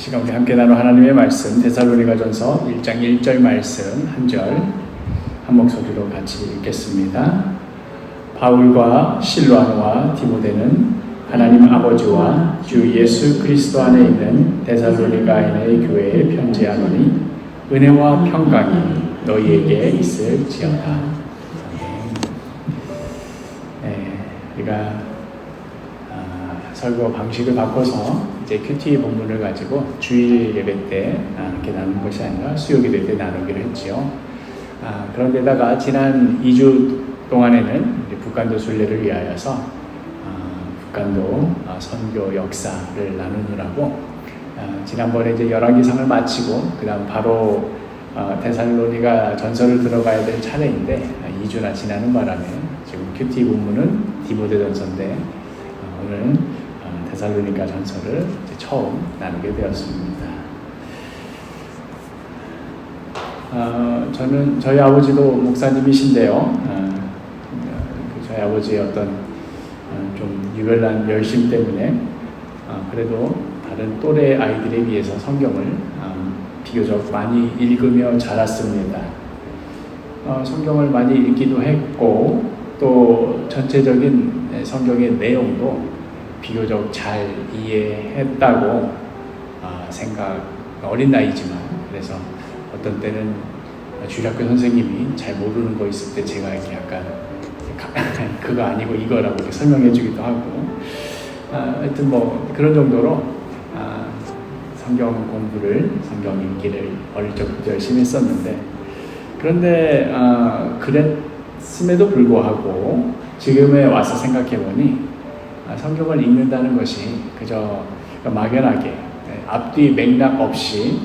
시간 우리 함께 나눌 하나님의 말씀 데살로니가전서 1장 1절 말씀 한 절 한 목소리로 같이 읽겠습니다. 바울과 실로아노와 디모데는 하나님 아버지와 주 예수 그리스도 안에 있는 데살로니가인의 교회에 편지하노니 은혜와 평강이 너희에게 있을지어다. 우리가 설교 방식을 바꿔서 이제 큐티 본문을 가지고 주일 예배 때 이렇게 나누는 것이 아니라 수요 예배 때 나누기로 했지요. 그런데다가 지난 2주 동안에는 북한도 순례를 위하여서 북한도 선교 역사를 나누느라고 지난번에 이제 열왕기상을 마치고 그 다음 바로 데살로니가 전서를 들어가야 될 차례인데 2주나 지나는 바람에 지금 큐티 본문은 디모데전서인데 오늘 데살로니가 전서를 처음 나누게 되었습니다. 저희 아버지도 목사님이신데요. 저희 아버지의 어떤 좀 유별난 열심 때문에 그래도 다른 또래 아이들에 비해서 성경을 비교적 많이 읽으며 자랐습니다. 성경을 많이 읽기도 했고 또 전체적인 성경의 내용도 비교적 잘 이해했다고 생각, 어린 나이지만 그래서 어떤 때는 주일학교 선생님이 잘 모르는 거 있을 때 제가 이렇게 약간 그거 아니고 이거라고 이렇게 설명해 주기도 하고 하여튼 뭐 그런 정도로 성경 공부를, 성경 읽기를 어릴 적부터 열심히 했었는데 그런데 그랬음에도 불구하고 지금에 와서 생각해 보니 성경을 읽는다는 것이 그저 막연하게 앞뒤 맥락 없이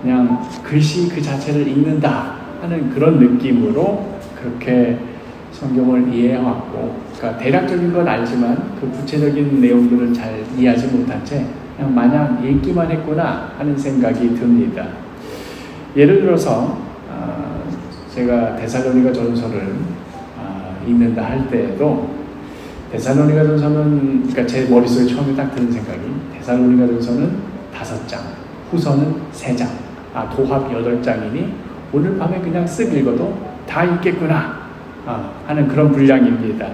그냥 글씨 그 자체를 읽는다 하는 그런 느낌으로 그렇게 성경을 이해해왔고 그러니까 대략적인 건 알지만 그 구체적인 내용들을 잘 이해하지 못한 채 그냥 마냥 읽기만 했구나 하는 생각이 듭니다. 예를 들어서 제가 데살로니가 전서를 읽는다 할 때에도 데살로니가 전서는 그러니까 제 머릿속에 처음에 딱 드는 생각이 데살로니가 전서는 5장, 후서는 3장, 도합 8장이니 오늘 밤에 그냥 쓱 읽어도 다 읽겠구나 하는 그런 분량입니다.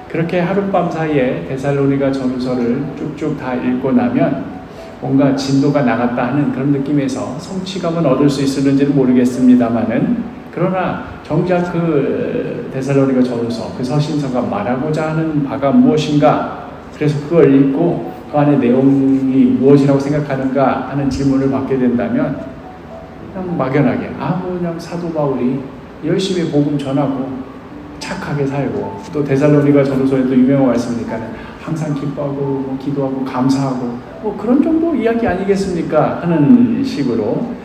그렇게 하룻밤 사이에 데살로니가 전서를 쭉쭉 다 읽고 나면 뭔가 진도가 나갔다 하는 그런 느낌에서 성취감은 얻을 수 있을는지는 모르겠습니다만은 그러나 정작 그 데살로니가 전서, 그 서신서가 말하고자 하는 바가 무엇인가 그래서 그걸 읽고 그 안에 내용이 무엇이라고 생각하는가 하는 질문을 받게 된다면 그냥 막연하게 그냥 사도 바울이 열심히 복음 전하고 착하게 살고 또 데살로니가 전서에도 유명한 말씀이니까 항상 기뻐하고 기도하고 감사하고 그런 정도 이야기 아니겠습니까 하는 식으로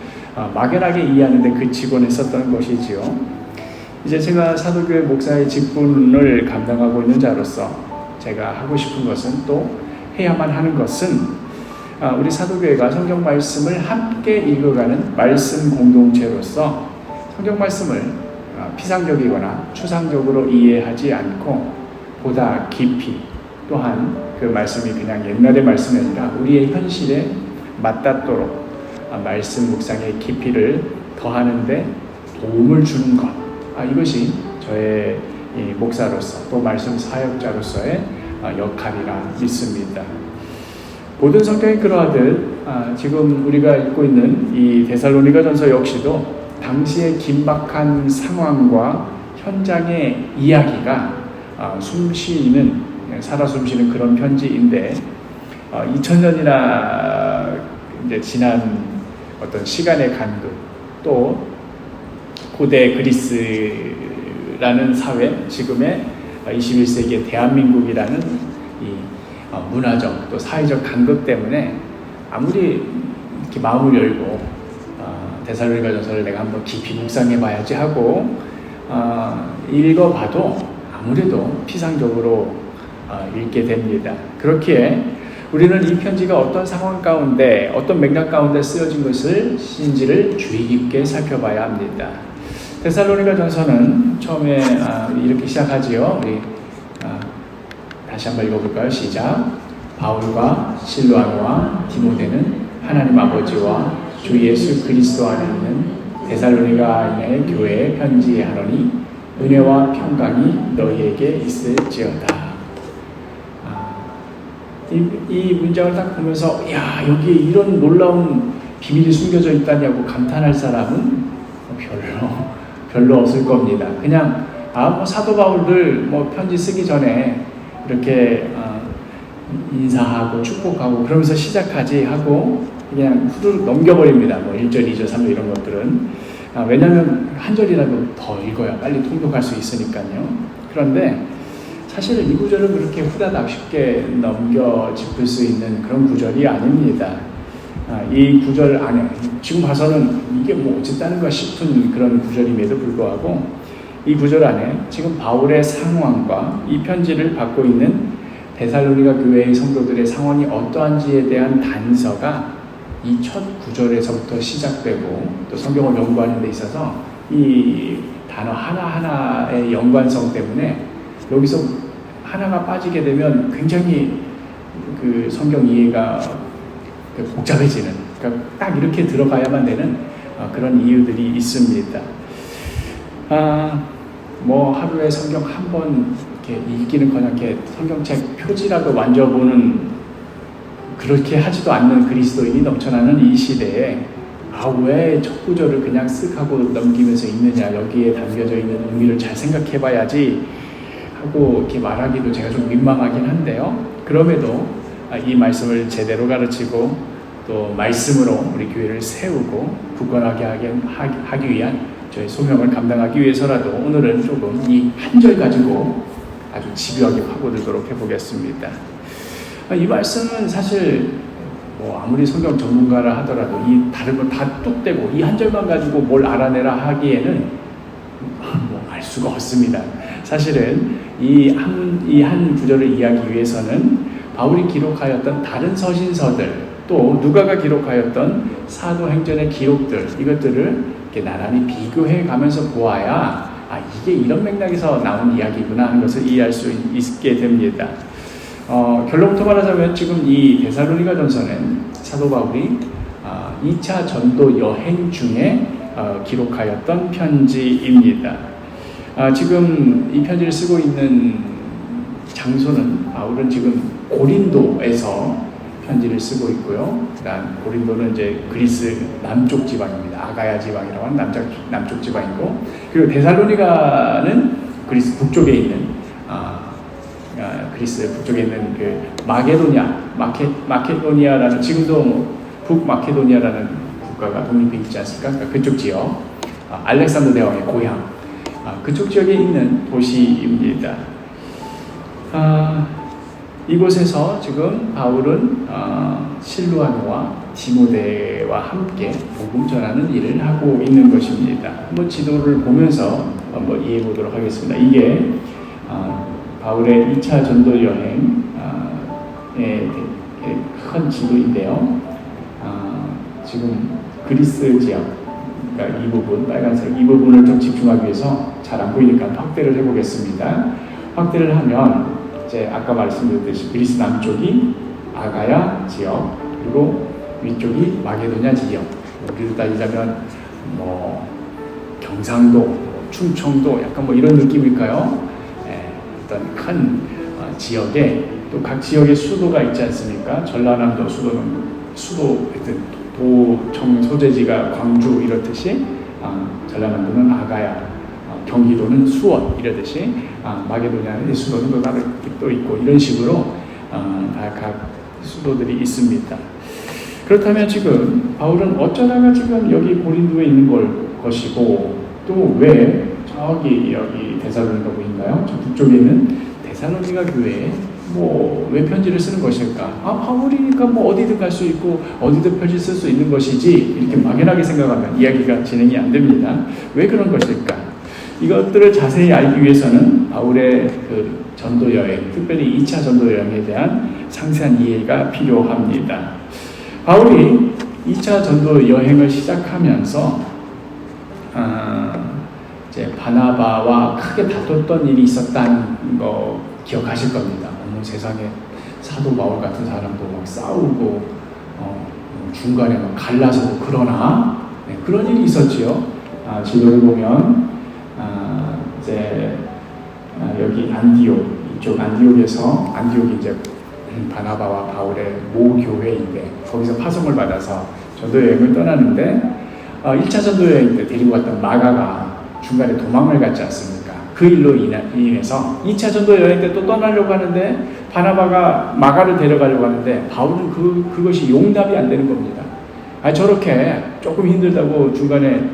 막연하게 이해하는데 그치곤 했었던 것이지요. 이제 제가 사도교회 목사의 직분을 감당하고 있는 자로서 제가 하고 싶은 것은 또 해야만 하는 것은 우리 사도교회가 성경 말씀을 함께 읽어가는 말씀 공동체로서 성경 말씀을 피상적이거나 추상적으로 이해하지 않고 보다 깊이 또한 그 말씀이 그냥 옛날의 말씀이 아니라 우리의 현실에 맞닿도록 말씀 묵상의 깊이를 더하는데 도움을 주는 것 이것이 저의 목사로서 또 말씀 사역자로서의 역할이라 믿습니다. 모든 성경이 그러하듯 지금 우리가 읽고 있는 이 데살로니가 전서 역시도 당시의 긴박한 상황과 현장의 이야기가 살아 숨쉬는 그런 편지인데 2000년이나 이제 지난 어떤 시간의 간극 또 고대 그리스라는 사회 지금의 21세기의 대한민국이라는 이 문화적 또 사회적 간극 때문에 아무리 이렇게 마음을 열고 데살로니가 전서를 내가 한번 깊이 묵상해 봐야지 하고 읽어봐도 아무래도 피상적으로 읽게 됩니다. 그렇기에 우리는 이 편지가 어떤 상황 가운데 어떤 맥락 가운데 쓰여진 것인지를 주의 깊게 살펴봐야 합니다. 데살로니가 전서는 처음에 이렇게 시작하지요. 우리 다시 한번 읽어볼까요? 시작. 바울과 실로아노와 디모데는 하나님 아버지와 주 예수 그리스도 안에 있는 데살로니가인의 교회에 편지하노니 은혜와 평강이 너희에게 있을지어다. 이 문장을 딱 보면서 야, 여기에 이런 놀라운 비밀이 숨겨져 있다냐고 감탄할 사람은 별로 없을 겁니다. 그냥 뭐 사도 바울들 편지 쓰기 전에 이렇게 인사하고 축복하고 그러면서 시작하지 하고 그냥 후루룩 넘겨버립니다. 1절, 2절, 3절 이런 것들은. 왜냐하면 한 절이라도 더 읽어야 빨리 통독할 수 있으니까요. 그런데 사실 이 구절은 그렇게 후다닥 쉽게 넘겨 짚을 수 있는 그런 구절이 아닙니다. 이 구절 안에 지금 봐서는 이게 어쨌다는가 싶은 그런 구절임에도 불구하고 이 구절 안에 지금 바울의 상황과 이 편지를 받고 있는 데살로니가 교회의 성도들의 상황이 어떠한지에 대한 단서가 이 첫 구절에서부터 시작되고 또 성경을 연구하는 데 있어서 이 단어 하나하나의 연관성 때문에 여기서 하나가 빠지게 되면 굉장히 그 성경 이해가 복잡해지는, 그러니까 딱 이렇게 들어가야만 되는 그런 이유들이 있습니다. 하루에 성경 한 번 이렇게 읽기는커녕 이렇게 성경책 표지라도 만져보는 그렇게 하지도 않는 그리스도인이 넘쳐나는 이 시대에 왜 첫 구절을 그냥 쓱 하고 넘기면서 읽느냐, 여기에 담겨져 있는 의미를 잘 생각해봐야지 하고 이렇게 말하기도 제가 좀 민망하긴 한데요. 그럼에도 이 말씀을 제대로 가르치고 또 말씀으로 우리 교회를 세우고 굳건하게 하기 위한 저희 소명을 감당하기 위해서라도 오늘은 조금 이 한 절 가지고 아주 집요하게 파고들도록 해보겠습니다. 이 말씀은 사실 아무리 성경 전문가라 하더라도 이 다른 걸 다 뚝 떼고 이 한 절만 가지고 뭘 알아내라 하기에는 알 수가 없습니다. 사실은 이 한 구절을 이해하기 위해서는 바울이 기록하였던 다른 서신서들 또 누가가 기록하였던 사도행전의 기록들 이것들을 이렇게 나란히 비교해 가면서 보아야 이게 이런 맥락에서 나온 이야기구나 하는 것을 이해할 수 있게 됩니다. 결론부터 말하자면 지금 이 데살로니가 전서는 사도 바울이 2차 전도 여행 중에 기록하였던 편지입니다. 지금 이 편지를 쓰고 있는 장소는 바울은 지금 고린도에서 편지를 쓰고 있고요. 고린도는 이제 그리스 남쪽 지방입니다. 아가야 지방이라고 하는 남쪽 지방이고, 그리고 데살로니가는 그리스 북쪽에 있는 그리스 북쪽에 있는 그 마케도니아라는 지금도 북마케도니아라는 국가가 독립해 있지 않습니까? 그러니까 그쪽 지역, 알렉산더 대왕의 고향, 그쪽 지역에 있는 도시입니다. 이곳에서 지금 바울은 실루아노와 디모데와 함께 복음 전하는 일을 하고 있는 것입니다. 한번 지도를 보면서 한번 이해해 보도록 하겠습니다. 이게 바울의 2차 전도 여행의 큰 지도인데요. 지금 그리스 지역, 그러니까 이 부분, 빨간색 이 부분을 좀 집중하기 위해서 잘 안 보이니까 확대를 해보겠습니다. 확대를 하면 이제 아까 말씀드렸듯이 그리스 남쪽이 아가야 지역, 그리고 위쪽이 마게도냐 지역. 우리로 따지자면 경상도, 충청도 약간 이런 느낌일까요? 어떤 큰 지역에 또 각 지역의 수도가 있지 않습니까? 전라남도 수도 도청 소재지가 광주 이렇듯이 전라남도는 아가야, 경기도는 수원 이러듯이 마게도냐의 수도는 또 다른 또 있고 이런 식으로 다 각 수도들이 있습니다. 그렇다면 지금 바울은 어쩌다가 지금 여기 고린도에 있는 것이고 또 왜 저기 여기 데살로니가 보인가요? 저 북쪽에 있는 데살로니가 교회에 왜 편지를 쓰는 것일까? 바울이니까 어디든 갈 수 있고 어디든 편지 쓸 수 있는 것이지 이렇게 막연하게 생각하면 이야기가 진행이 안 됩니다. 왜 그런 것일까? 이것들을 자세히 알기 위해서는 바울의 그 전도 여행, 특별히 2차 전도 여행에 대한 상세한 이해가 필요합니다. 바울이 2차 전도 여행을 시작하면서 이제 바나바와 크게 다퉜던 일이 있었다는 거 기억하실 겁니다. 세상에 사도 바울 같은 사람도 막 싸우고 중간에 막 갈라서고 그러나 그런 일이 있었지요. 지도를 보면 이제 여기 안디옥, 이쪽 안디옥이 이제 바나바와 바울의 모교회인데 거기서 파송을 받아서 전도 여행을 떠나는데 1차 전도 여행 때 데리고 갔던 마가가 중간에 도망을 갔지 않습니까? 그 일로 인해서 2차 전도 여행 때 또 떠나려고 하는데 바나바가 마가를 데려가려고 하는데 바울은 그것이 용납이 안 되는 겁니다. 저렇게 조금 힘들다고 중간에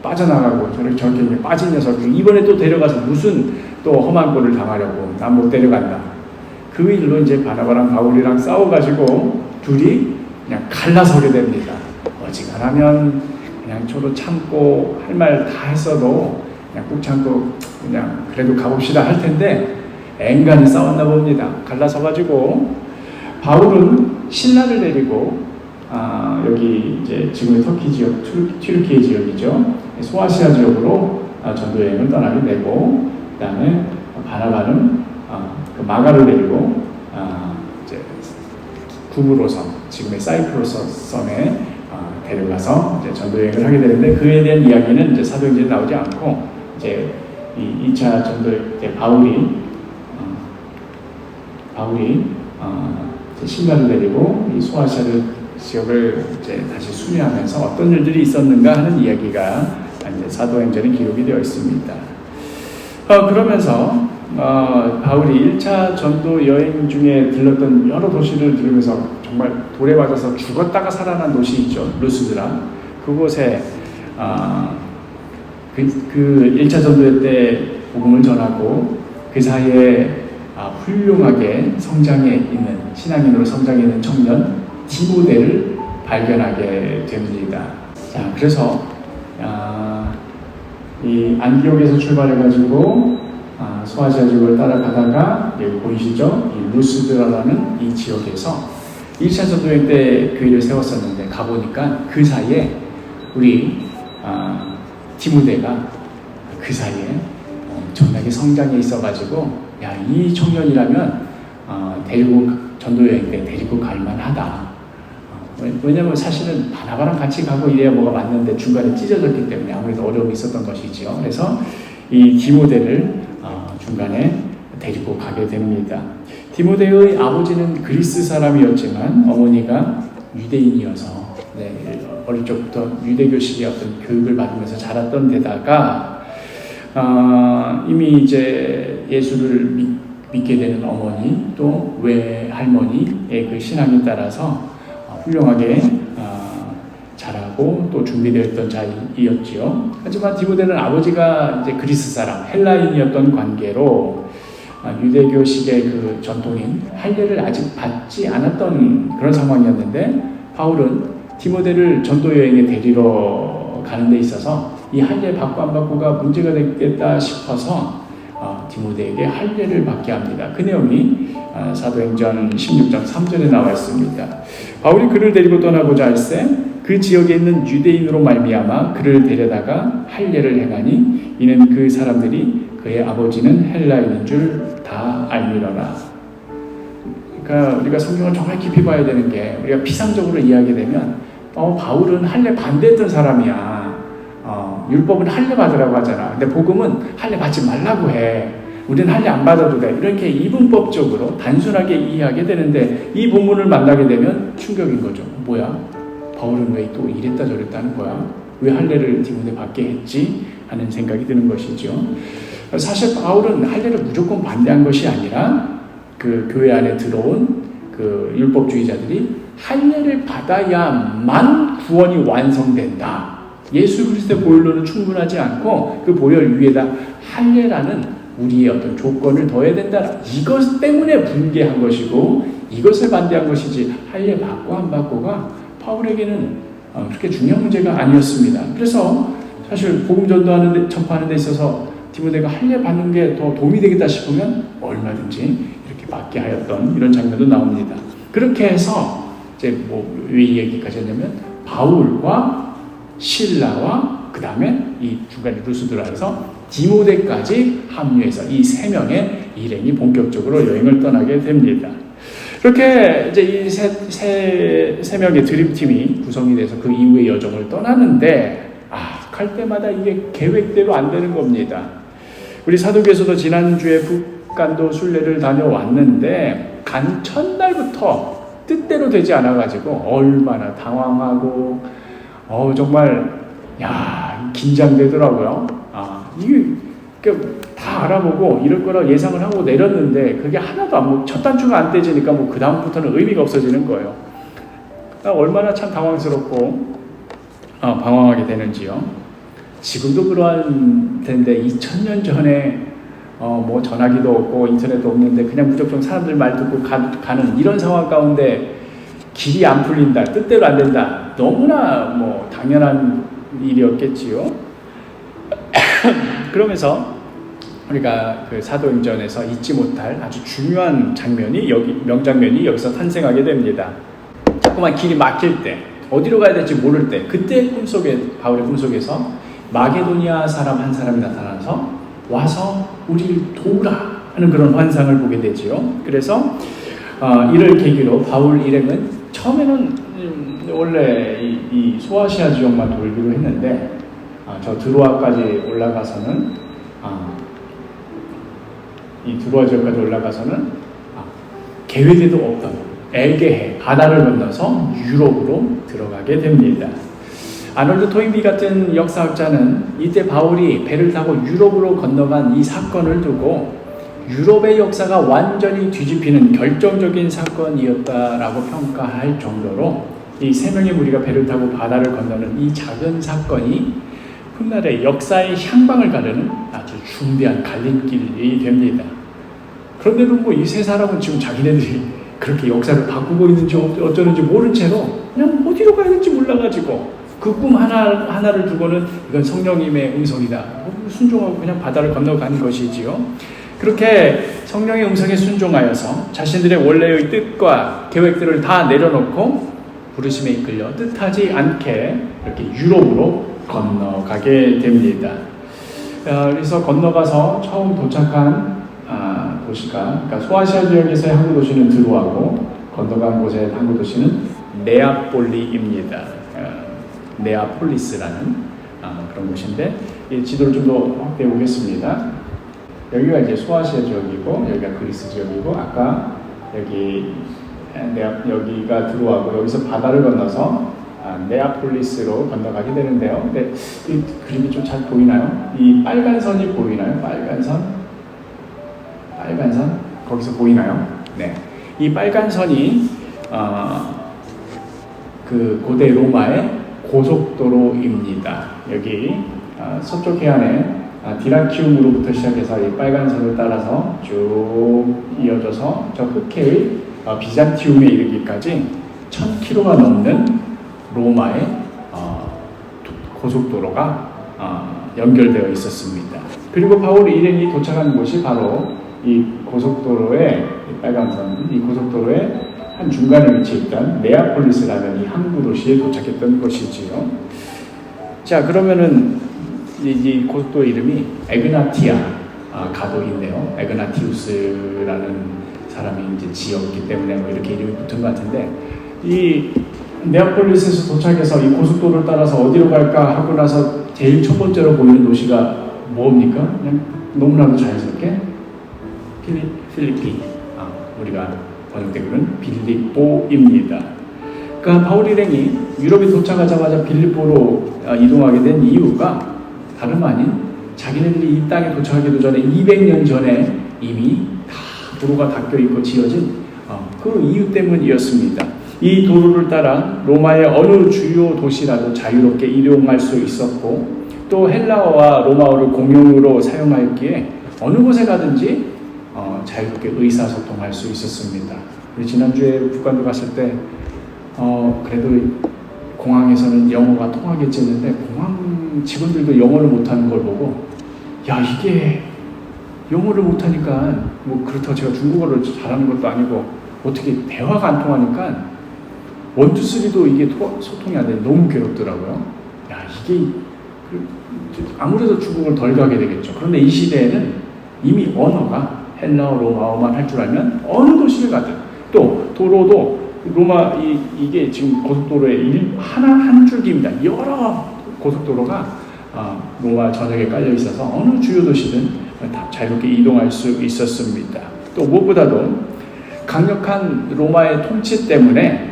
빠져나가고 저렇게 빠진 녀석이 이번에 또 데려가서 무슨 또 험한 꼴을 당하려고 난 못 데려간다. 그 일로 이제 바나바랑 바울이랑 싸워가지고 둘이 그냥 갈라서게 됩니다. 어지간하면 그냥 서로 참고 할 말 다 했어도 그냥 꾹 참고 그냥 그래도 가봅시다 할 텐데 앵간히 싸웠나 봅니다. 갈라서가지고 바울은 신라를 데리고 여기 이제 지금의 터키 지역, 튀르키예 지역이죠. 소아시아 지역으로 전도 여행을 떠나게 되고, 그 다음에 바나바는 그 마가를 데리고 이제 구브로섬, 지금의 사이프러스 섬에 데려가서 이제 전도 여행을 하게 되는데 그에 대한 이야기는 이제 사도행전에 나오지 않고 이제 이 2차 전도 때 바울이 이제 신라를 데리고 이 소아시아 지역을 이제 다시 순회하면서 어떤 일들이 있었는가 하는 이야기가 이제 사도행전에 기록이 되어 있습니다. 그러면서 바울이 1차 전도 여행 중에 들렀던 여러 도시를 들으면서 정말 돌에 맞아서 죽었다가 살아난 도시 있죠. 루스드라. 그곳에 그 1차 전도 때 복음을 전하고 그 사이에 훌륭하게 신앙인으로 성장해 있는 청년 디모데를 발견하게 됩니다. 자, 그래서 이 안디옥에서 출발해가지고 소아시아 지역을 따라가다가 여기 보이시죠? 이 루스드라라는 이 지역에서 1차 전도여행 때 교회를 세웠었는데 가보니까 그 사이에 우리 디모데가 그 사이에 엄청나게 성장해 있어가지고 이 청년이라면 전도여행 때 데리고 갈만하다. 왜냐하면 사실은 바나바랑 같이 가고 이래야 뭐가 맞는데 중간에 찢어졌기 때문에 아무래도 어려움이 있었던 것이죠. 그래서 이 디모데를 중간에 데리고 가게 됩니다. 디모데의 아버지는 그리스 사람이었지만 어머니가 유대인이어서 어릴 적부터 유대교식의 어떤 교육을 받으면서 자랐던 데다가 이미 이제 예수를 믿게 되는 어머니 또 외할머니의 그 신앙에 따라서 훌륭하게 자라고 또 준비되었던 자이었지요. 하지만 디모데는 아버지가 이제 그리스 사람, 헬라인이었던 관계로 유대교식의 그 전통인 할례를 아직 받지 않았던 그런 상황이었는데 바울은 디모데를 전도 여행에 데리러 가는 데 있어서 이 할례 받고 안 받고가 문제가 되겠다 싶어서 디모데에게 할례를 받게 합니다. 그 내용이 사도행전 16장 3절에 나와 있습니다. 바울이 그를 데리고 떠나고자 할세 그 지역에 있는 유대인으로 말미암아 그를 데려다가 할례를 행하니 이는 그 사람들이 그의 아버지는 헬라인인 줄 다 알미러라. 그러니까 우리가 성경을 정말 깊이 봐야 되는 게 우리가 피상적으로 이해하게 되면 바울은 할례 반대했던 사람이야. 율법은 할례 받으라고 하잖아. 근데 복음은 할례 받지 말라고 해. 우리는 할례 안 받아도 돼. 이렇게 이분법적으로 단순하게 이해하게 되는데 이 본문을 만나게 되면 충격인 거죠. 뭐야? 바울은 왜 또 이랬다 저랬다 하는 거야? 왜 할례를 디모데 받게 했지? 하는 생각이 드는 것이죠. 사실 바울은 할례를 무조건 반대한 것이 아니라 그 교회 안에 들어온 그 율법주의자들이 할례를 받아야만 구원이 완성된다. 예수 그리스도의 보혈로는 충분하지 않고 그 보혈 위에다 할례라는 우리의 어떤 조건을 더해야 된다. 이것 때문에 분개한 것이고 이것을 반대한 것이지 할례 받고 안 받고가 바울에게는 그렇게 중요한 문제가 아니었습니다. 그래서 사실 복음 전파하는 데 있어서 디모데가 할례 받는 게 더 도움이 되겠다 싶으면 얼마든지 이렇게 받게 하였던 이런 장면도 나옵니다. 그렇게 해서 이제 왜 이 얘기까지 했냐면 바울과 실라와 그 다음에 이 중간에 루스드라에서 디모데까지 합류해서 이 세 명의 일행이 본격적으로 여행을 떠나게 됩니다. 그렇게 이제 이 세 명의 드림팀이 구성이 돼서 그 이후의 여정을 떠나는데, 갈 때마다 이게 계획대로 안 되는 겁니다. 우리 사도교에서도 지난주에 북간도 순례를 다녀왔는데, 간 첫날부터 뜻대로 되지 않아가지고 얼마나 당황하고, 정말, 긴장되더라고요. 이게 다 알아보고 이럴 거라 예상을 하고 내렸는데, 그게 하나도 첫 단추가 안 떼지니까 그 다음부터는 의미가 없어지는 거예요. 얼마나 참 당황스럽고, 방황하게 되는지요. 지금도 그러한 텐데, 2000년 전에 전화기도 없고 인터넷도 없는데 그냥 무조건 사람들 말 듣고 가는 이런 상황 가운데 길이 안 풀린다, 뜻대로 안 된다, 너무나 당연한 일이었겠지요. 그러면서 우리가 그 사도행전에서 잊지 못할 아주 중요한 명장면이 여기서 탄생하게 됩니다. 자꾸만 길이 막힐 때, 어디로 가야 될지 모를 때, 그때 바울의 꿈속에서 마게도니아 사람 한 사람이 나타나서 와서 우리를 도우라 하는 그런 환상을 보게 되지요. 그래서 이를 계기로 바울 일행은 처음에는 원래 이 소아시아 지역만 돌기로 했는데, 저 드로아까지 올라가서는 이 드로아 지역까지 올라가서는 계획에도 없던 에게해 바다를 건너서 유럽으로 들어가게 됩니다. 아놀드 토인비 같은 역사학자는 이때 바울이 배를 타고 유럽으로 건너간 이 사건을 두고 유럽의 역사가 완전히 뒤집히는 결정적인 사건이었다라고 평가할 정도로 이 세 명의 무리가 배를 타고 바다를 건너는 이 작은 사건이 훗날의 역사의 향방을 가르는 아주 중대한 갈림길이 됩니다. 그런데도 이 세 사람은 지금 자기네들이 그렇게 역사를 바꾸고 있는지 어쩌는지 모른 채로 그냥 어디로 가야 될지 몰라가지고 그 꿈 하나를 두고는 이건 성령님의 음성이다, 순종하고 그냥 바다를 건너가는 것이지요. 그렇게 성령의 음성에 순종하여서 자신들의 원래의 뜻과 계획들을 다 내려놓고 부르심에 이끌려 뜻하지 않게 이렇게 유럽으로 건너가게 됩니다. 그래서 건너가서 처음 도착한 도시가, 그러니까 소아시아 지역에서의 항구 도시는 드로아고 건너간 곳의 항구 도시는 네아폴리입니다. 네아폴리스라는 그런 곳인데, 이 지도를 좀 더 확대해 보겠습니다. 여기가 이제 소아시아 지역이고 여기가 그리스 지역이고, 아까 여기가 드로아고 여기서 바다를 건너서 네아폴리스로 건너가게 되는데요. 근데 이 그림이 좀 잘 보이나요? 이 빨간 선이 보이나요? 빨간 선 거기서 보이나요? 네, 이 빨간 선이 그 고대 로마의 고속도로입니다. 여기 서쪽 해안에 디라키움으로부터 시작해서 이 빨간 선을 따라서 쭉 이어져서 저 흑해의 비잔티움에 이르기까지 1000km가 넘는 로마의 고속도로가 연결되어 있었습니다. 그리고 바울 일행이 도착한 곳이 바로 이 고속도로의 빨간 선, 이 고속도로의 한 중간에 위치했던 네아폴리스라는 이 항구 도시에 도착했던 것이지요. 자, 그러면은 이 고속도로 이름이 에그나티아 가도인데요. 에그나티우스라는 사람이 이제 지었기 때문에 이렇게 이름이 붙은 것 같은데, 이 네아폴리스에서 도착해서 이 고속도로를 따라서 어디로 갈까 하고 나서 제일 첫 번째로 보이는 도시가 뭡니까? 그냥 너무나도 자연스럽게 필리핀, 우리가 번역되고는 빌립보입니다. 그러니까 바울 일행이 유럽에 도착하자마자 빌립보로 이동하게 된 이유가 다름 아닌 자기네들이 이 땅에 도착하기도 전에 200년 전에 이미 다 도로가 닦여 있고 지어진 그 이유 때문이었습니다. 이 도로를 따라 로마의 어느 주요 도시라도 자유롭게 이동할 수 있었고, 또 헬라어와 로마어를 공용으로 사용하였기에 어느 곳에 가든지 자유롭게 의사소통할 수 있었습니다. 우리 지난주에 북한도 갔을 때 그래도 공항에서는 영어가 통하겠지 했는데, 공항 직원들도 영어를 못하는 걸 보고, 야, 이게 영어를 못하니까 그렇다고 제가 중국어를 잘하는 것도 아니고 어떻게 대화가 안 통하니까 원투쓰리도 이게 소통이 안 돼. 너무 괴롭더라고요. 야, 이게 아무래도 중국을 덜 가게 되겠죠. 그런데 이 시대에는 이미 언어가 헬라어, 로마어만 할 줄 알면 어느 도시를 가든 또 도로도 로마 이게 지금 고속도로의 한 줄기입니다. 여러 고속도로가 로마 전역에 깔려 있어서 어느 주요 도시든 다 자유롭게 이동할 수 있었습니다. 또 무엇보다도 강력한 로마의 통치 때문에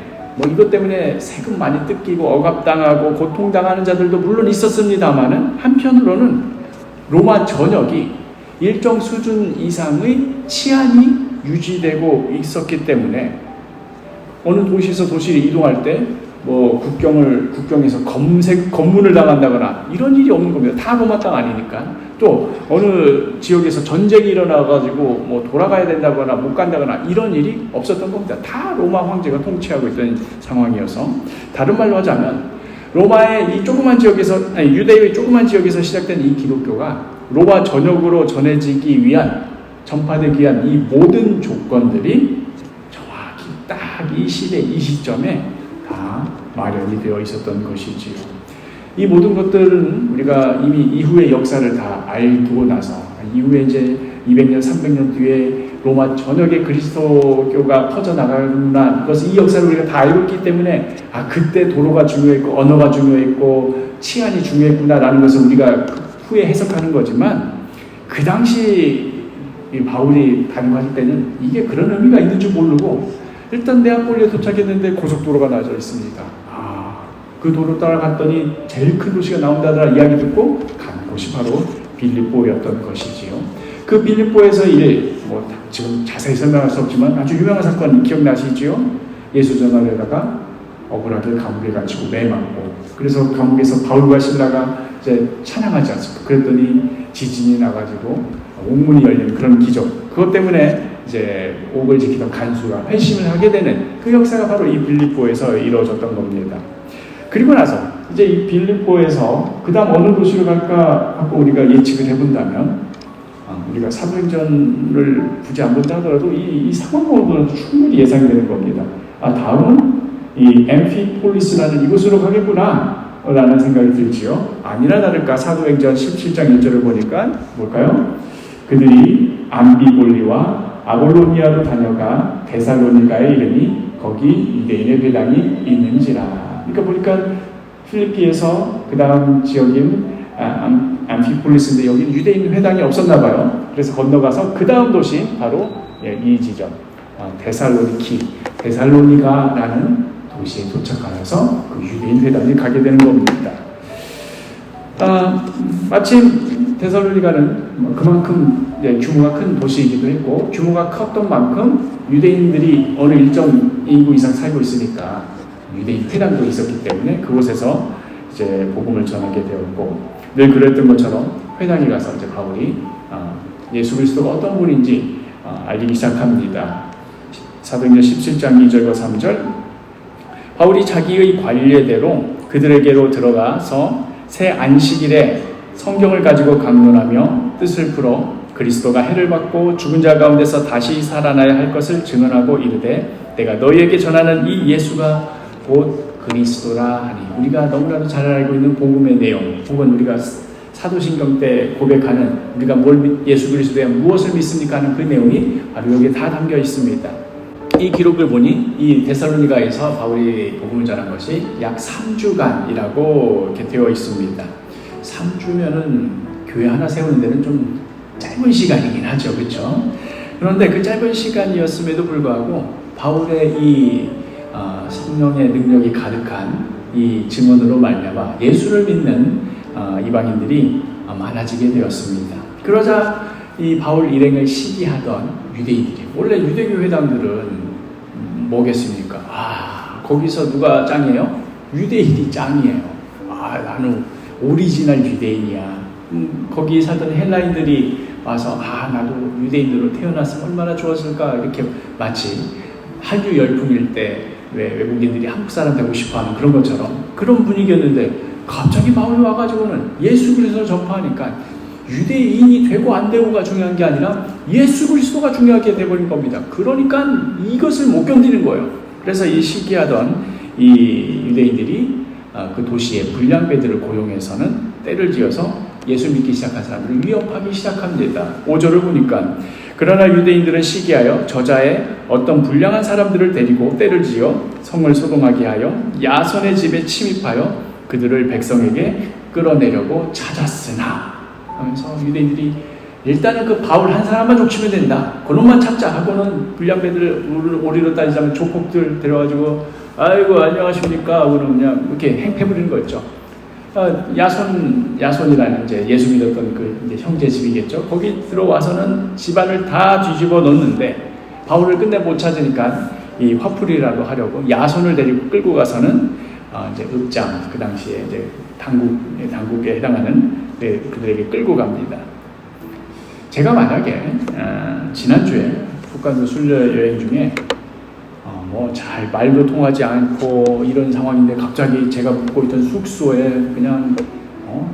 이것 때문에 세금 많이 뜯기고 억압당하고 고통당하는 자들도 물론 있었습니다만은 한편으로는 로마 전역이 일정 수준 이상의 치안이 유지되고 있었기 때문에 어느 도시에서 도시를 이동할 때 국경에서 검문을 당한다거나 이런 일이 없는 겁니다. 다 로마 땅 아니니까. 또 어느 지역에서 전쟁이 일어나가지고 돌아가야 된다거나 못 간다거나 이런 일이 없었던 겁니다. 다 로마 황제가 통치하고 있던 상황이어서, 다른 말로 하자면 로마의 이 조그만 지역에서, 유대의 조그만 지역에서 시작된 이 기독교가 로마 전역으로 전해지기 위한, 전파되기 위한 이 모든 조건들이 정확히 딱 이 시대, 이 시점에 다 마련이 되어 있었던 것이지요. 이 모든 것들은 우리가 이미 이후의 역사를 다 알고 나서, 이후에 이제 200년, 300년 뒤에 로마 전역에 그리스도교가 퍼져나가는구나, 이 역사를 우리가 다 알고 있기 때문에 그때 도로가 중요했고 언어가 중요했고 치안이 중요했구나라는 것을 우리가 후에 해석하는 거지만, 그 당시 이 바울이 다니고 때는 이게 그런 의미가 있는 줄 모르고 일단 네아폴리에 도착했는데 고속도로가 나져 있습니다. 그 도로 따라갔더니 제일 큰 도시가 나온다더라 이야기 듣고 간 곳이 바로 빌립보였던 것이지요. 그 빌립보에서 지금 자세히 설명할 수 없지만 아주 유명한 사건 기억나시지요? 예수 전하려다가 억울하게 감옥에 갇히고 매 맞고, 그래서 감옥에서 바울과 실라가 이제 찬양하지 않습니까? 그랬더니 지진이 나가지고 옥문이 열리는 그런 기적, 그것 때문에 이제 옥을 지키던 간수가 회심을 하게 되는 그 역사가 바로 이 빌립보에서 이루어졌던 겁니다. 그리고 나서 이제 이 빌립보에서 그 다음 어느 도시로 갈까 하고 우리가 예측을 해본다면, 우리가 사도행전을 굳이 안 본다 하더라도 이 상황으로는 충분히 예상이 되는 겁니다. 다음은 이 엠피폴리스라는 이곳으로 가겠구나 라는 생각이 들지요. 아니나 다를까 사도행전 17장 1절을 보니까 뭘까요? 그들이 암비볼리와 아볼로니아로 다녀가 데살로니가에 이르니 거기 유대인의 회당이 있는지라. 그러니까 보니까 필리피에서 그 다음 지역인 암피폴리스인데 여기는 유대인 회당이 없었나 봐요. 그래서 건너가서 그 다음 도시 바로 이 지점 데살로니가라는 도시에 도착하여서 그 유대인 회당에 가게 되는 겁니다. 마침 데살로니가는 그만큼 규모가 큰 도시이기도 했고, 규모가 컸던 만큼 유대인들이 어느 일정 인구 이상 살고 있으니까 유대인 회당도 있었기 때문에 그곳에서 이제 복음을 전하게 되었고, 늘 그랬던 것처럼 회당에 가서 이제 바울이 예수 그리스도가 어떤 분인지 알리기 시작합니다. 사도행전 17장 2절과 3절, 바울이 자기의 관례대로 그들에게로 들어가서 새 안식일에 성경을 가지고 강론하며 뜻을 풀어 그리스도가 해를 받고 죽은 자 가운데서 다시 살아나야 할 것을 증언하고 이르되, 내가 너희에게 전하는 이 예수가 곧 그리스도라 하니. 우리가 너무나도 잘 알고 있는 복음의 내용, 혹은 우리가 사도신경 때 고백하는 우리가 예수 그리스도에 무엇을 믿습니까 하는 그 내용이 바로 여기에 다 담겨 있습니다. 이 기록을 보니 이 데살로니가에서 바울이 복음을 전한 것이 약 3주간이라고 이렇게 되어 있습니다. 3주면은 교회 하나 세우는 데는 좀 짧은 시간이긴 하죠, 그렇죠? 그런데 그 짧은 시간이었음에도 불구하고 바울의 이 성령의 능력이 가득한 이 증언으로 말미암아 예수를 믿는 이방인들이 많아지게 되었습니다. 그러자 이 바울 일행을 시기하던 유대인들이, 원래 유대교 회당들은 뭐겠습니까? 거기서 누가 짱이에요? 유대인이 짱이에요. 나는 오리지널 유대인이야. 거기 살던 헬라인들이 와서 나도 유대인으로 태어났으면 얼마나 좋았을까, 이렇게 마치 한류 열풍일 때 왜 외국인들이 한국 사람 되고 싶어하는 그런 것처럼 그런 분위기였는데, 갑자기 바울이 와가지고는 예수 그리스도를 전파하니까 유대인이 되고 안 되고가 중요한 게 아니라 예수 그리스도가 중요하게 돼버린 겁니다. 그러니까 이것을 못 견디는 거예요. 그래서 이 시기하던 이 유대인들이 그 도시의 불량배들을 고용해서는 때를 지어서 예수 믿기 시작한 사람들을 위협하기 시작합니다. 5절을 보니까 그러나 유대인들은 시기하여 저자의 어떤 불량한 사람들을 데리고 때를 지어 성을 소동하게 하여 야손의 집에 침입하여 그들을 백성에게 끌어내려고 찾았으나 하면서 유대인들이 일단은 그 바울 한 사람만 족치면 된다. 그놈만 찾자 하고는 불량배들을 오리로 따지자면 조폭들 데려가지고 아이고 안녕하십니까 하고는 그냥 이렇게 행패부리는 거였죠. 야손이라는 이제 예수 믿었던 그 이제 형제 집이겠죠. 거기 들어와서는 집안을 다 뒤집어 놓는데 바울을 끝내 못 찾으니까 이 화풀이라도 하려고 야손을 데리고 끌고 가서는 이제 읍장 그 당시에 이제 당국에 해당하는 그들에게 끌고 갑니다. 제가 만약에 지난주에 북한도 순례 여행 중에 뭐 잘 말도 통하지 않고 이런 상황인데 갑자기 제가 묵고 있던 숙소에 그냥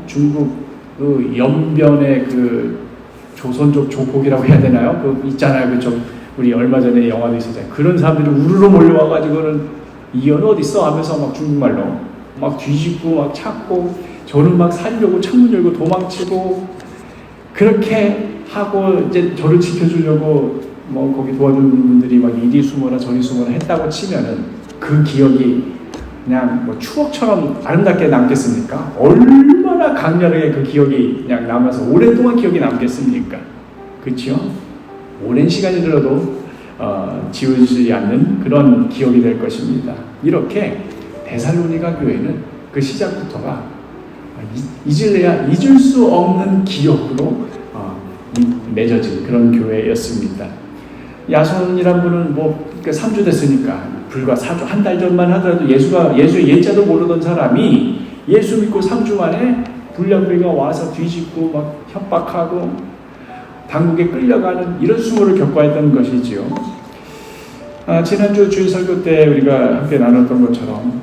중국 그 연변의 그 조선족 조폭이라고 해야 되나요? 그 있잖아요. 그좀 우리 얼마 전에 영화도 있었잖아요. 그런 사람들이 우르르 몰려와가지고는 이연 어디 있어 하면서 막 중국말로 막 뒤집고 막 찾고 저를 막 살려고 창문 열고 도망치고 그렇게 하고 이제 저를 지켜주려고 뭐 거기 도와주는 분들이 막 이리 숨어라 저리 숨어라 했다고 치면은 그 기억이 그냥 뭐 추억처럼 아름답게 남겠습니까? 얼마나 강렬하게 그 기억이 그냥 남아서 오랫동안 기억이 남겠습니까? 그렇죠? 오랜 시간이 들어도 지워지지 않는 그런 기억이 될 것입니다. 이렇게 데살로니가 교회는 그 시작부터가 잊을래야 잊을 수 없는 기억으로 맺어진 그런 교회였습니다. 야손이란 분은 뭐 3주 됐으니까 불과 4주 한 달 전만 하더라도 예수의 예자도 모르던 사람이 예수 믿고 3주 만에 불량배가 와서 뒤집고 막 협박하고 당국에 끌려가는 이런 수모를 겪어야 했던 것이지요. 지난주 주일 설교 때 우리가 함께 나눴던 것처럼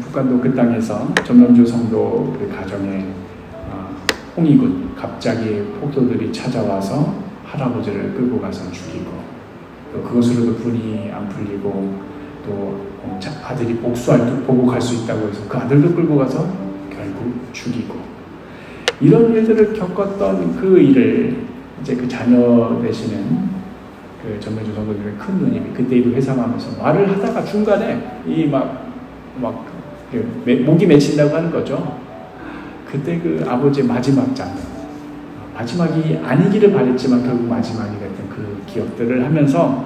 북한도 그 땅에서 전명주 성도 그 가정에 홍익군 갑자기 폭도들이 찾아와서 할아버지를 끌고 가서 죽이고 또 그것으로도 분이 안 풀리고 또 아들이 보복할 수 있다고 해서 그 아들도 끌고 가서 결국 죽이고 이런 일들을 겪었던 그 일을 이제 그 자녀 되시는 그 전명주 성도님의 큰 누님이 그때도 회상하면서 말을 하다가 중간에 목이 맺힌다고 하는 거죠. 그때 그 아버지의 마지막 장면, 마지막이 아니기를 바랬지만 결국 마지막이 됐던 그 기억들을 하면서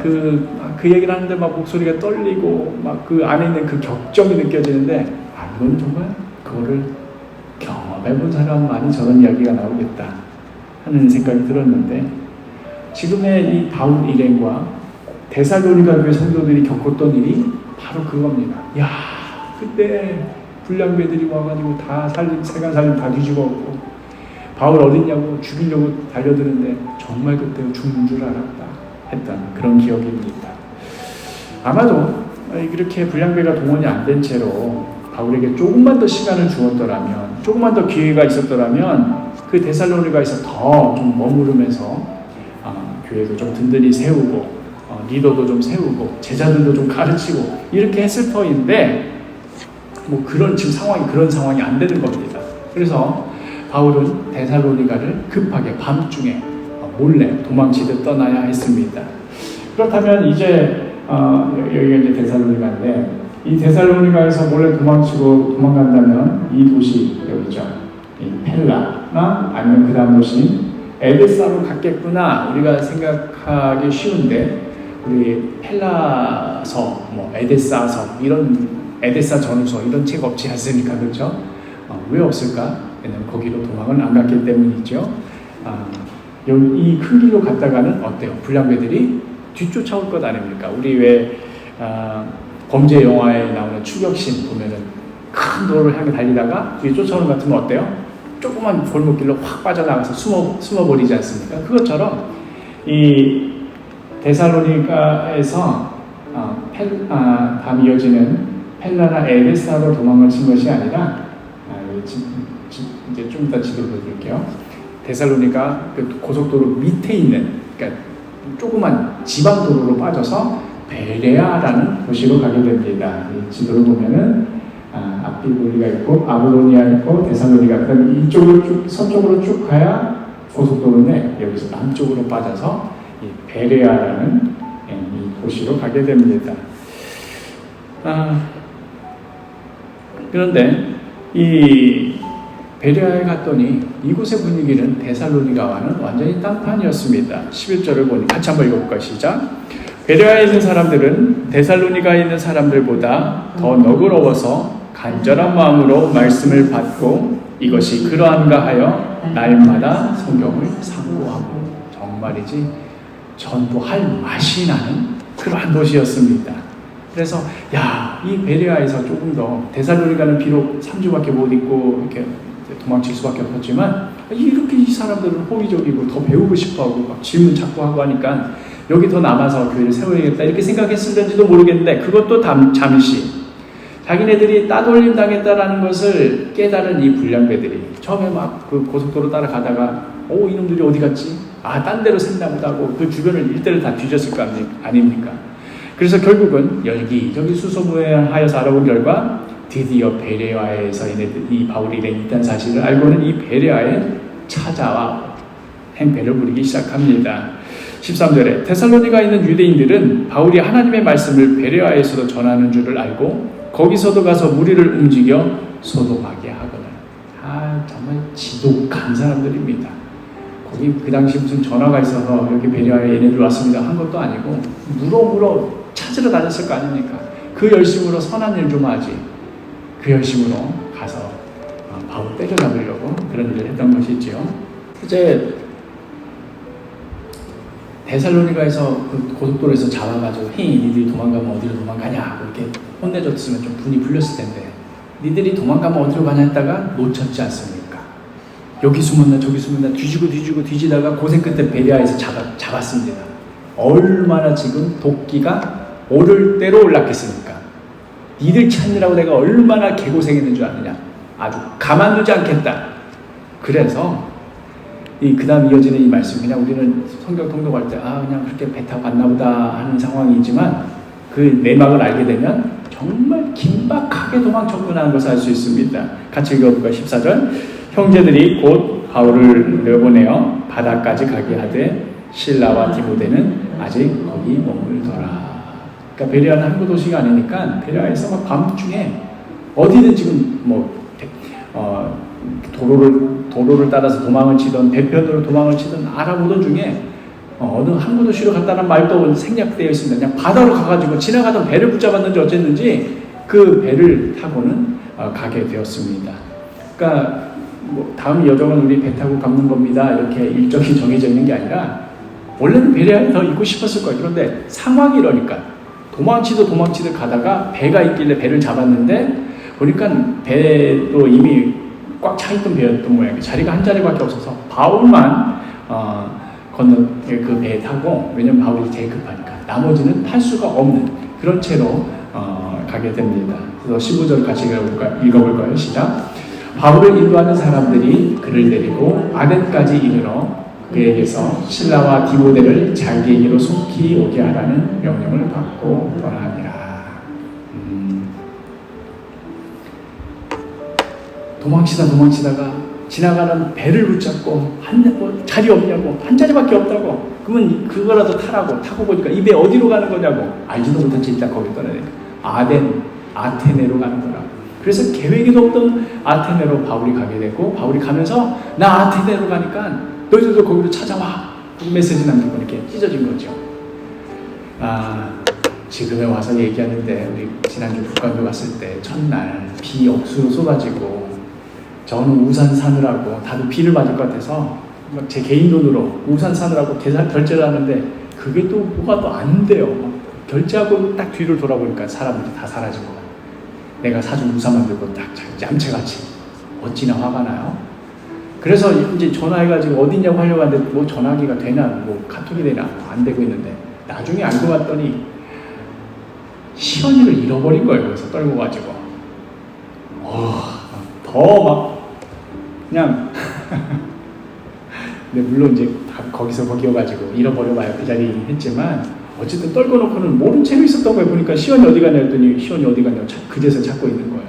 그 얘기를 하는데 막 목소리가 떨리고 막 그 안에 있는 그 격정이 느껴지는데 이건 정말 그거를 경험해본 사람만이 저런 이야기가 나오겠다 하는 생각이 들었는데 지금의 이 바울 일행과 데살로니가 교회 성도들이 겪었던 일이 바로 그겁니다. 그때 불량배들이 와가지고 다 세간 살림 다 뒤집어엎고 바울 어딨냐고 죽이려고 달려드는데 정말 그때 죽는 줄 알았다 했던 그런 기억입니다. 아마도 이렇게 불량배가 동원이 안 된 채로 바울에게 조금만 더 시간을 주었더라면 조금만 더 기회가 있었더라면 그 데살로니가에서 더 좀 머무르면서 교회도 좀 든든히 세우고 리더도 좀 세우고 제자들도 좀 가르치고 이렇게 했을 터인데 뭐 지금 그런 상황이 안 되는 겁니다. 그래서 바울은 데살로니가를 급하게 밤중에 몰래 도망치듯 떠나야 했습니다. 그렇다면 이제 여기가 이제 데살로니가인데 이 데살로니가에서 몰래 도망간다면 이 도시 여기죠. 이 펠라나 아니면 그 다음 도시인 에베사로 갔겠구나 우리가 생각하기 쉬운데 우리 펠라서 에데사서 이런 에데사 전후서 이런 책 없지 않습니까? 그렇죠? 왜 없을까? 왜냐면 거기로 도망을 안 갔기 때문이죠. 이 큰 길로 갔다가는 어때요? 불량배들이 뒤쫓아올 것 아닙니까? 우리 왜 범죄 영화에 나오는 추격신 보면은 큰 도로를 향해 달리다가 뒤에 쫓아오는 것 같으면 어때요? 조그만 골목길로 확 빠져나가서 숨어버리지 않습니까? 그것처럼 이 데살로니가에서 다음 이어지는 펠라나 에베사로 도망을 친 것이 아니라 이제 좀 이따 지도 보여드릴게요. 데살로니가 그 고속도로 밑에 있는 그러니까 조그만 지방 도로로 빠져서 베레아라는 도시로 가게 됩니다. 이 지도를 보면은 아피볼리가 있고 아볼로니아 있고 데살로니가 그다음에 이쪽으로 쭉 서쪽으로 쭉 가야 고속도로는 여기서 남쪽으로 빠져서 이 베레아라는 이 도시로 가게 됩니다. 그런데 이 베레아에 갔더니 이곳의 분위기는 데살로니가와는 완전히 딴판이었습니다. 11절을 보니 같이 한번 읽어볼까요? 시작. 베레아에 있는 사람들은 데살로니가에 있는 사람들보다 더 너그러워서 간절한 마음으로 말씀을 받고 이것이 그러한가 하여 날마다 성경을 상고하고, 정말이지 전도할 맛이 나는 그러한 도시였습니다. 그래서 이 베레아에서 조금 더, 데살로니가는 비록 3주밖에 못 있고 이렇게 도망칠 수밖에 없었지만 이렇게 이 사람들은 호의적이고 더 배우고 싶어하고 막 질문 자꾸 하고 하니까 여기 더 남아서 교회를 세워야겠다 이렇게 생각했을는지도 모르겠는데, 그것도 잠시 자기네들이 따돌림 당했다라는 것을 깨달은 이 불량배들이 처음에 막 그 고속도로 따라가다가 이놈들이 어디 갔지? 딴 데로 샜나 보다 하고 그 주변을 일대를 다 뒤졌을 거 아닙니까? 그래서 결국은 여기저기 수소문하여서 알아본 결과 드디어 베레아에서 이 바울이 있다는 사실을 알고는 이 베레아에 찾아와 행패를 부리기 시작합니다. 13절에 데살로니가에 있는 유대인들은 바울이 하나님의 말씀을 베레아에서도 전하는 줄을 알고 거기서도 가서 무리를 움직여 소돔하게 하거늘. 정말 지독한 사람들입니다. 거기 그 당시 무슨 전화가 있어서 여기 베레아에 얘네들 왔습니다 한 것도 아니고 물어 찾으러 다녔을 거 아닙니까? 그 열심으로 선한 일 좀 하지, 그 열심으로 가서 바울 때려잡으려고 그런 일을 했던 것이지요. 이제 데살로니가에서 그 고속도로에서 잡아가지고 니들이 도망가면 어디로 도망가냐 이렇게 혼내줬으면 좀 분이 풀렸을 텐데, 니들이 도망가면 어디로 가냐 했다가 놓쳤지 않습니까? 여기 숨었나 저기 숨었나 뒤지다가 고생 끝에 베레아에서 잡았습니다. 얼마나 지금 도끼가 오를 대로 올랐겠습니까? 니들 찾느라고 내가 얼마나 개고생했는 줄 아느냐. 아주 가만두지 않겠다. 그래서 그 다음 이어지는 이 말씀, 그냥 우리는 성경 통독할 때 그냥 그렇게 배 타고 갔나 보다 하는 상황이지만 그 내막을 알게 되면 정말 긴박하게 도망쳤구나 하는 것을 알 수 있습니다. 같이 읽어볼까요? 14절. 형제들이 곧 바울을 내보내어 바다까지 가게 하되 실라와 디모데는 아직 거기 머물더라. 그러니까 베레아는 항구 도시가 아니니까 베레아에서 막 밤중에 어디든 지금 도로를 따라서 도망을 치던 배편으로 도망을 치던 알아보던 중에 어느 항구 도시로 갔다는 말도 생략되어 있습니다. 그냥 바다로 가가지고 지나가던 배를 붙잡았는지 어쨌는지 그 배를 타고는 가게 되었습니다. 그러니까 다음 여정은 우리 배 타고 가는 겁니다 이렇게 일정이 정해져 있는 게 아니라 원래는 베레아에 더 있고 싶었을 거예요. 그런데 상황이 이러니까 도망치듯 가다가 배가 있길래 배를 잡았는데 보니까 배도 이미 꽉 차있던 배였던 모양이에요. 자리가 한 자리밖에 없어서 바울만 건너 그 배에 타고, 왜냐면 바울이 제일 급하니까 나머지는 탈 수가 없는 그런 채로 가게 됩니다. 그래서 15절 같이 읽어볼 거예요. 시작. 바울을 인도하는 사람들이 그를 데리고 아덴까지 이르러 그에게서 실라와 디모데를 자기에게로 속히 오게 하라는 명령을 받고 떠나니라. 도망치다가 지나가는 배를 붙잡고 자리 없냐고, 한 자리밖에 없다고, 그러면 그거라도 타고 보니까 이 배 어디로 가는 거냐고 알지도 못한 채 일단 거기 떠나야 돼. 아테네로 가는 거라고. 그래서 계획에도 없던 아테네로 바울이 가게 되고, 바울이 가면서 나 아테네로 가니까 너희들도 거기로 찾아와 메시지 남기고 이렇게 찢어진 거죠. 지금에 와서 얘기하는데 우리 지난주 북한도 갔을 때 첫날 비 억수로 쏟아지고 저는 우산 사느라고 다들 비를 맞을 것 같아서 제 개인 돈으로 우산 사느라고 결제를 하는데 그게 또 뭐가 또 안 돼요. 결제하고 딱 뒤를 돌아보니까 사람들이 다 사라진 거야. 내가 사준 우산만 들고 딱 얌체같이 어찌나 화가 나요. 그래서 이제 전화해가지고 어디냐고 하려고 하는데 뭐 전화기가 되나 뭐 카톡이 되나 안 되고 있는데 나중에 알고 봤더니 시연이를 잃어버린 거예요. 그래서 떨고 가지고 더 막 그냥 근데 물론 이제 거기서 거기여가지고 잃어버려봐야 그 자리 했지만 어쨌든 떨고 놓고는 모른 채로 있었던 거예요. 보니까 시연이 어디 가냐 했더니 시연이 어디 가냐고 그제서 찾고 있는 거예요.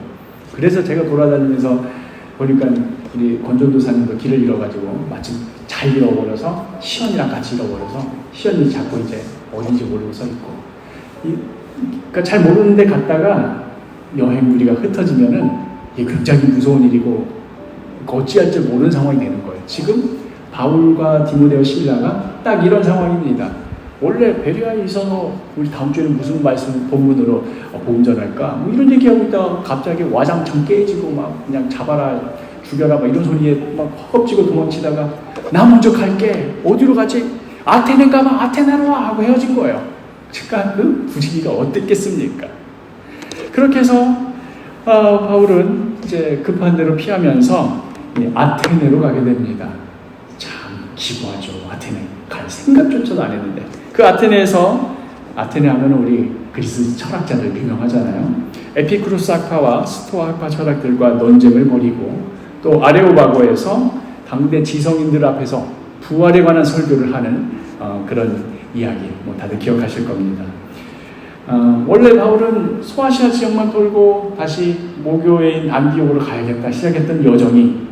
그래서 제가 돌아다니면서 보니까 우리 권전도사님도 길을 잃어가지고 마침 잘 잃어버려서 시연이랑 같이 잃어버려서 시연이 자꾸 이제 어딘지 모르고 서 있고 그러니까 잘 모르는데 갔다가 여행 무리가 흩어지면은 이게 굉장히 무서운 일이고 어찌할 줄 모르는 상황이 되는 거예요. 지금 바울과 디모데와 실라가 딱 이런 상황입니다. 원래 베레아에 있어서 우리 다음 주에는 무슨 말씀 본문으로 복음 전할까? 뭐 이런 얘기하고 있다가 갑자기 와장창 깨지고 막 그냥 잡아라 죽여라 막 이런 소리에 막 허겁지겁 도망치다가 나 먼저 갈게. 어디로 가지? 아테네 가면 아테네로 와 하고 헤어진 거예요. 그러니까 그 분위기가 어땠겠습니까? 그렇게 해서 바울은 이제 급한 대로 피하면서 아테네로 가게 됩니다. 참 기구하죠. 아테네 갈 생각조차도 안 했는데 그 아테네에서 아테네 하면 우리 그리스 철학자들 유명하잖아요. 에피쿠로스 학파와 스토아 학파 철학들과 논쟁을 벌이고 또 아레오바고에서 당대 지성인들 앞에서 부활에 관한 설교를 하는 그런 이야기 뭐 다들 기억하실 겁니다. 원래 바울은 소아시아 지역만 돌고 다시 모교회인 안디옥으로 가야겠다 시작했던 여정이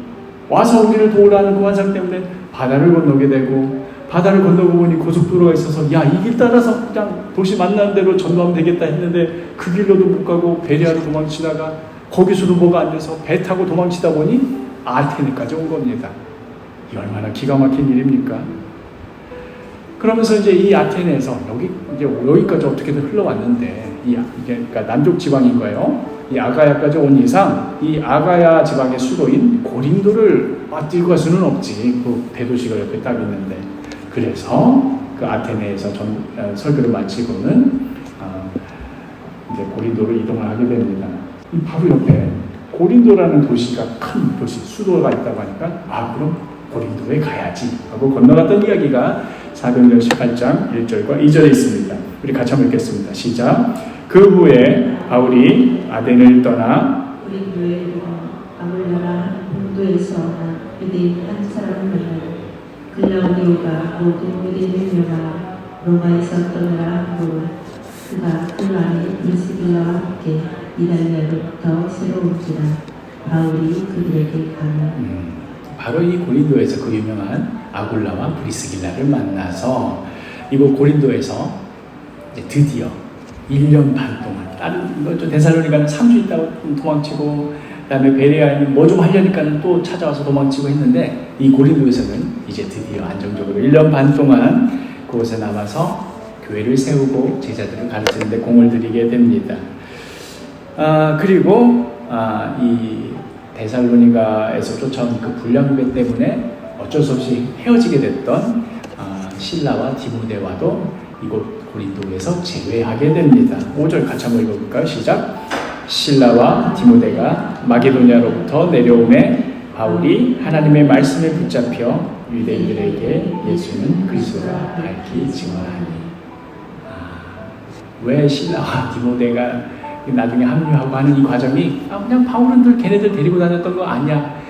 와서 우리를 도우라는 그 환상 때문에 바다를 건너게 되고 바다를 건너고 보니 고속도로가 있어서 야, 이 길 따라서 그냥 도시 만나는 대로 전도하면 되겠다 했는데 그 길로도 못 가고 베레아로 도망치다가 거기서도 뭐가 안 돼서 배 타고 도망치다 보니 아테네까지 온 겁니다. 이 얼마나 기가 막힌 일입니까? 그러면서 이제 이 아테네에서 여기까지 어떻게든 흘러왔는데 이게 그러니까 남쪽 지방인 거예요. 이 아가야까지 온 이상 이 아가야 지방의 수도인 고린도를 뛰고 갈 수는 없지. 그 대도시가 옆에 딱 있는데 그래서 그 아테네에서 설교를 마치고는 이제 고린도로 이동을 하게 됩니다. 바로 옆에 고린도라는 도시가 큰 도시, 수도가 있다고 하니까 그럼 고린도에 가야지 하고 건너갔던 이야기가 사도행전 18장 1절과 2절에 있습니다. 우리 같이 한번 읽겠습니다. 시작. 그 후에 바울이 아덴을 떠나 고린도에 아굴라라 본도에서 유대인 한 사람을 만나고 글라우디오가 모든 유대인을 멸하라 로마에서 떠나라 하고 그가 그 안에 브리스길라와 함께 이달리아로부터 새로 온지라 바울이 그들에게 가며 바로 이 고린도에서 그 유명한 아굴라와 브리스길라를 만나서 이곳 고린도에서 이제 드디어 1년 반 동안 다른 데살로니가는 3주 있다가 도망치고 그다음에 베레아에는 뭐 좀 하려니까는 또 찾아와서 도망치고 했는데 이 고린도에서는 이제 드디어 안정적으로 1년 반 동안 그곳에 남아서 교회를 세우고 제자들을 가르치는 데 공을 들이게 됩니다. 그리고 이 데살로니가에서 쫓아온 그 불량배 때문에 어쩔 수 없이 헤어지게 됐던 실라와 디모데와도 이곳 고린도에서 재회하게 됩니다. 5절 같이 한번 읽어볼까요? 시작. 실라와 디모데가 마게도냐로부터 내려오매 바울이 하나님의 말씀에 붙잡혀 유대인들에게 예수는 그리스도라 밝히 증언하니. 왜 실라와 디모데가 나중에 합류하고 하는 이 과정이 그냥 바울은 걔네들 데리고 다녔던 거 아니야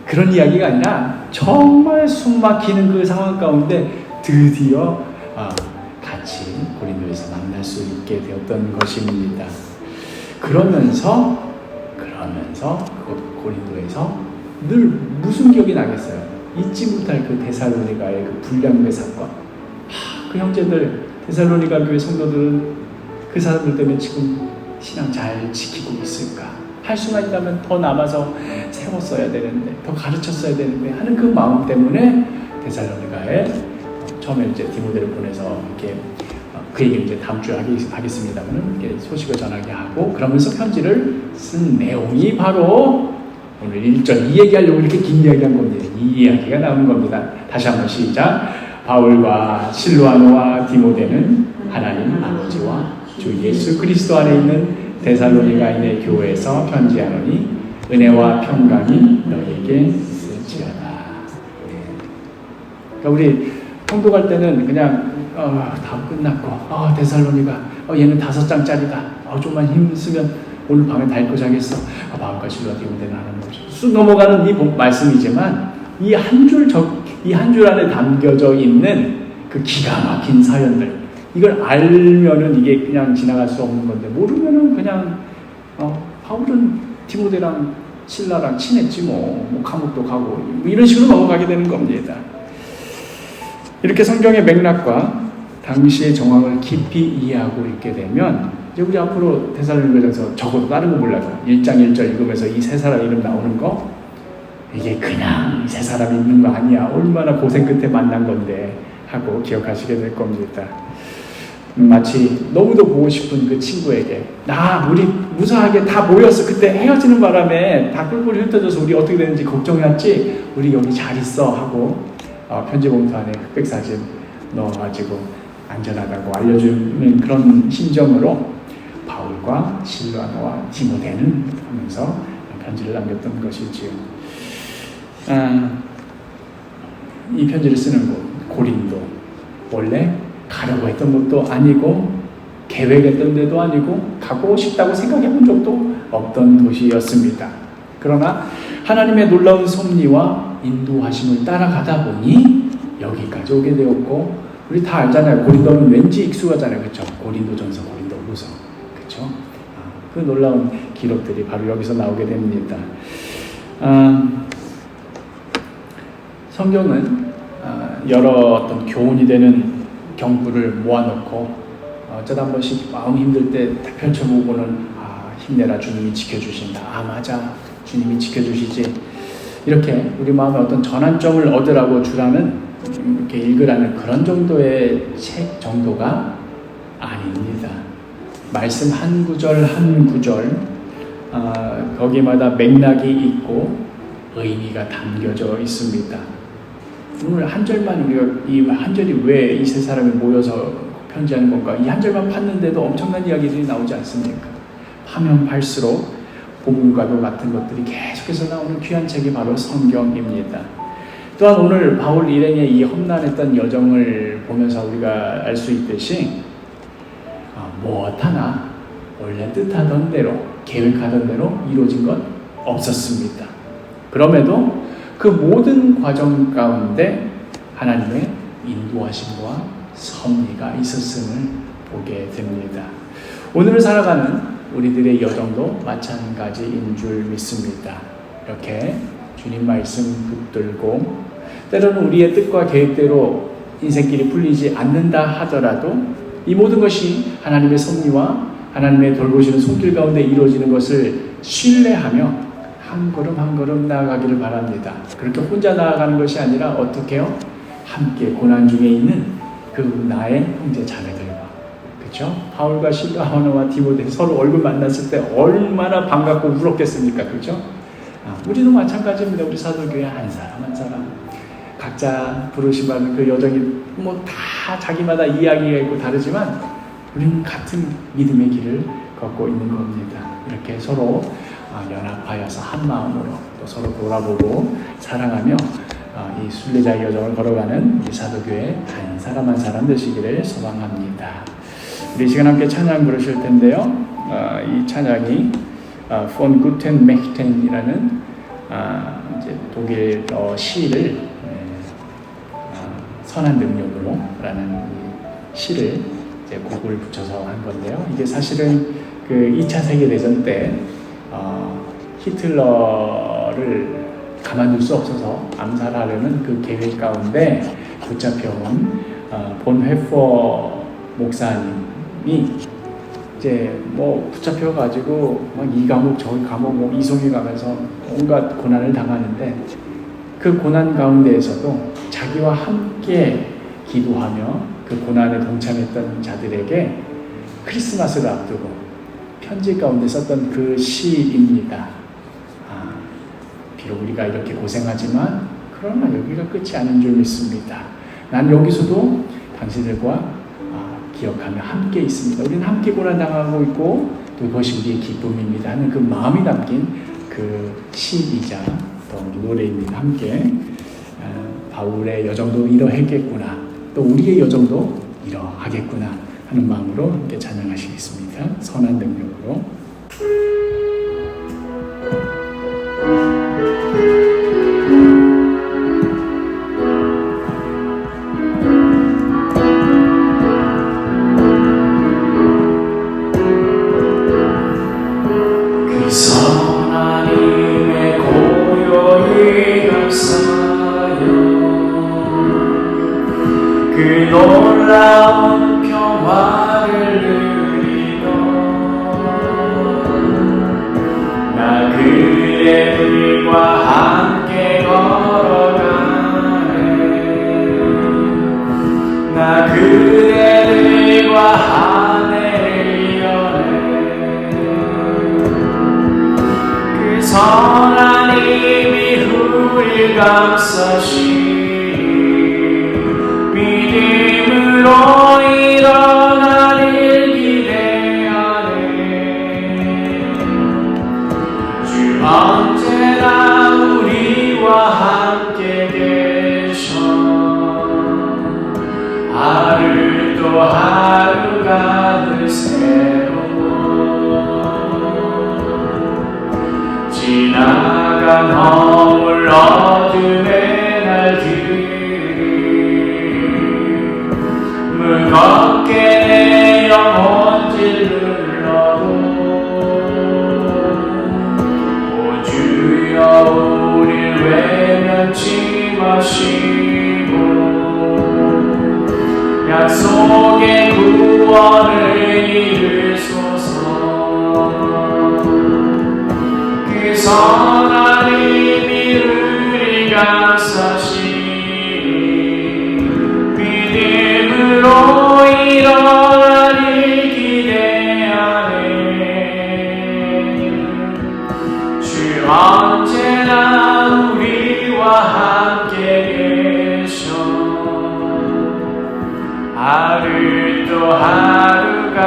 그런 이야기가 아니라 정말 숨막히는 그 상황 가운데 드디어 같이 고린도에서 만날 수 있게 되었던 것입니다. 그러면서 그 고린도에서 늘 무슨 기억이 나겠어요? 잊지 못할 그 데살로니가의 그 불량배 사건. 그 형제들 데살로니가 교회 성도들은 그 사람들 때문에 지금 신앙 잘 지키고 있을까? 할 수만 있다면 더 남아서 세웠어야 되는데, 더 가르쳤어야 되는데 하는 그 마음 때문에 데살로니가에 처음에 이제 디모데를 보내서 이렇게 그 얘기를 이제 다음 주에 하겠습니다만 이렇게 소식을 전하게 하고 그러면서 편지를 쓴 내용이 바로 오늘 1절 이 얘기하려고 이렇게 긴 이야기한 겁니다. 이 이야기가 나오는 겁니다. 다시 한번 시작. 바울과 실루아노와 디모데는 하나님 아버지와 주 예수 그리스도 안에 있는 데살로니가인의 교회에서 편지하노니 은혜와 평강이 너희에게 있을지어다. 그러니까 우리 통도 갈 때는 그냥 다 끝났고 데살로니가 얘는 5장짜리다. 좀만 힘쓰면 오늘 밤에 다 읽고 자겠어. 바울과 실루아 디모데는 하나님 쑥 넘어가는 이 말씀이지만 이 한 줄 안에 담겨져 있는 그 기가 막힌 사연들 이걸 알면은 이게 그냥 지나갈 수 없는 건데 모르면은 그냥 바울은 디모데랑 실라랑 친했지 뭐 감옥도 가고 이런 식으로 넘어가게 되는 겁니다. 이렇게 성경의 맥락과 당시의 정황을 깊이 이해하고 있게 되면 이제 우리 앞으로 데살로니가전서 적어도 다른 거 몰라도 1장 1절 읽으면서 이 세 사람 이름 나오는 거 이게 그냥 이 세 사람이 있는 거 아니야. 얼마나 고생 끝에 만난 건데 하고 기억하시게 될 겁니다. 마치 너무도 보고 싶은 그 친구에게 우리 무사하게 다 모였어. 그때 헤어지는 바람에 다 꿀꿀이 흩어져서 우리 어떻게 되는지 걱정해왔지. 우리 여기 잘 있어 하고 편지 봉투 안에 흑백사진 넣어가지고 안전하다고 알려주는 그런 심정으로 바울과 실라노와 디모데는 하면서 편지를 남겼던 것이지요. 이 편지를 쓰는 곳 고린도 원래 가려고 했던 것도 아니고 계획했던 데도 아니고 가고 싶다고 생각해 본 적도 없던 도시였습니다. 그러나 하나님의 놀라운 섭리와 인도하심을 따라가다 보니 여기까지 오게 되었고, 우리 다 알잖아요. 고린도는 왠지 익숙하잖아요. 그렇죠? 고린도전서, 고린도후서. 그렇죠? 그 놀라운 기록들이 바로 여기서 나오게 됩니다. 성경은 여러 어떤 교훈이 되는 경부를 모아놓고 어쩌다 한 번씩 마음 힘들 때 펼쳐보고는 힘내라, 주님이 지켜주신다. 맞아, 주님이 지켜주시지. 이렇게 우리 마음에 어떤 전환점을 얻으라고 주라는, 이렇게 읽으라는 그런 정도의 책 정도가 아닙니다. 말씀 한 구절 한 구절 거기마다 맥락이 있고 의미가 담겨져 있습니다. 오늘 한 절만 우리가 이 한 절이 왜 이 세 사람이 모여서 편지하는 건가? 이 한 절만 팠는데도 엄청난 이야기들이 나오지 않습니까? 파면 팔수록 복음과도 같은 것들이 계속해서 나오는 귀한 책이 바로 성경입니다. 또한 오늘 바울 일행의 이 험난했던 여정을 보면서 우리가 알 수 있듯이 무엇 하나 원래 뜻하던 대로 계획하던 대로 이루어진 것 없었습니다. 그럼에도 그 모든 과정 가운데 하나님의 인도하심과 섭리가 있었음을 보게 됩니다. 오늘을 살아가는 우리들의 여정도 마찬가지인 줄 믿습니다. 이렇게 주님 말씀 붙들고 때로는 우리의 뜻과 계획대로 인생길이 풀리지 않는다 하더라도 이 모든 것이 하나님의 섭리와 하나님의 돌보시는 손길 가운데 이루어지는 것을 신뢰하며 한 걸음 한 걸음 나아가기를 바랍니다. 그렇게 혼자 나아가는 것이 아니라 어떻게 해요? 함께 고난 중에 있는 그 나의 형제 자매들과, 그렇죠? 바울과 실라노와 디모데 서로 얼굴 만났을 때 얼마나 반갑고 울었겠습니까? 그렇죠? 우리도 마찬가지입니다. 우리 사도교회 한 사람 한 사람 각자 부르심받은 그 여정이 다 자기마다 이야기가 있고 다르지만 우리는 같은 믿음의 길을 걷고 있는 겁니다. 이렇게 서로 연합하여서 한 마음으로 또 서로 돌아보고 사랑하며 이 순례자의 여정을 걸어가는 이 사도교회 한 사람 한 사람 되시기를 소망합니다. 우리 이 시간 함께 찬양 부르실 텐데요. 이 찬양이 Von guten Mächten이라는 이제 독일어 시를 선한 능력으로 라는 시를 이제 곡을 붙여서 한 건데요. 이게 사실은 그 2차 세계대전 때 히틀러를 가만둘 수 없어서 암살하려는 그 계획 가운데 붙잡혀온 본 회퍼 목사님이 이제 붙잡혀가지고 이 감옥 저 감옥 이송해 가면서 온갖 고난을 당하는데 그 고난 가운데에서도 자기와 함께 기도하며 그 고난에 동참했던 자들에게 크리스마스를 앞두고 편지 가운데 썼던 그 시입니다. 비록 우리가 이렇게 고생하지만 그러나 여기가 끝이 아닌 줄 믿습니다. 난 여기서도 당신들과 기억하며 함께 있습니다. 우리는 함께 고난당하고 있고 또 그것이 우리의 기쁨입니다 하는 그 마음이 담긴 그 시이자 또 노래입니다. 함께 바울의 여정도 이러했겠구나, 또 우리의 여정도 이러하겠구나 하는 마음으로 함께 찬양하시겠습니다. 선한 능력으로. 그 선한 힘에 고요히 감싸여 선한 힘이 우리 감싸시니 믿음으로 일어나길 기대하네. 주 언제나 우리와 함께 계셔 하루 또 하루가 늘 새로워. 지나간 허물 어둠의 날들이 무겁게 내 영혼 짓눌러도 오 주여 우릴 외면치 마시고 약속의 구원을 이루소서. 그 선한 힘이 우리 감싸시니 믿음으로 일어나길 기대하네. 주 언제나 우리와 함께 계셔 하루 또 하루가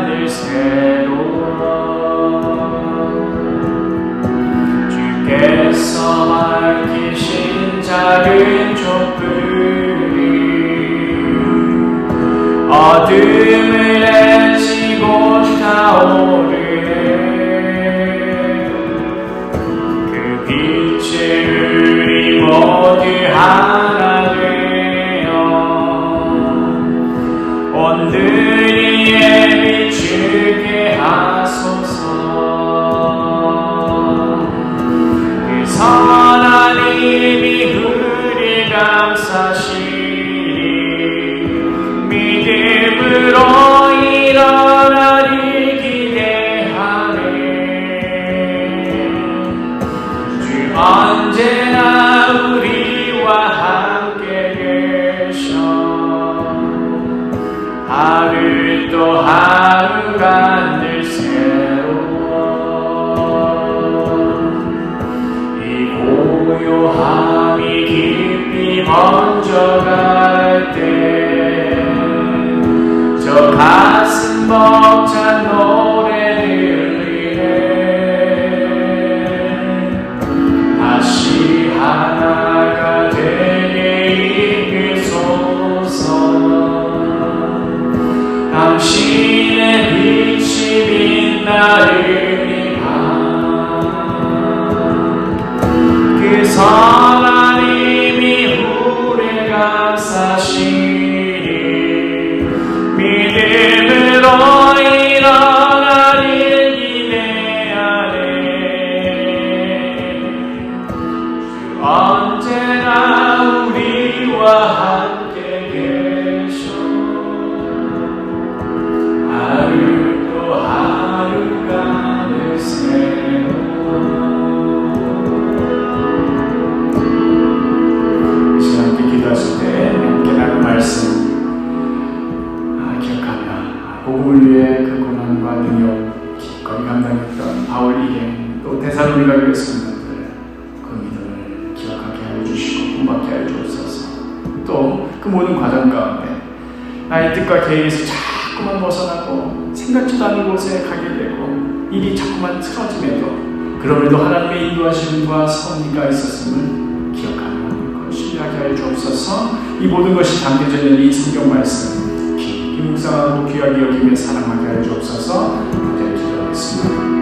늘 새로워. 주께서 밝히신 작은 촛불이 어둠을 헤치고 타오르네. 그 빛에 우리 모두 하나 되어 온누리에 비추게 하소서. 그 선한 힘이 우리 감싸시니 믿음으로 일어나길 기대하네. 주 언제나 우리와 함께 계셔 하루 또 하루가 늘 새로워. 이 고요함이 깊이 번져갈 때 저 가슴 벅찬 노래 들리네. 다시 하나가 되게 이끄소서. 당신의 빛이 빛나리라. 그 선한 힘이 우리 감싸시니 믿음으로 일어나길 기대하네. 언제나 우리와 함께 계셔 하루 또 하루가 늘 새로워. 이 시간 함께 기도하실 때 함께 나눈 말씀 기억하며 복음을 위해 그 고난과 능력 기꺼이 감당했던 바울 일행 또 데살로니가 교회 성도들 그 믿음을 기억하게 하여 주시고 본받게 하여 주옵소서. 또 그 모든 과정 가운데 나의 뜻과 계획에서 자꾸만 벗어나고 생각지도 않은 곳에 가게 되고 일이 자꾸만 틀어짐에도 그럼에도 하나님의 인도하심과 섭리가 있었음을 기억하며 그걸 신뢰하게 하여 주옵소서. 이 모든 것이 담겨져 있는 이 성경 말씀 깊이 묵상하고 귀하게 여기며 사랑하게 하여 주옵소서. 이제 기도하겠습니다.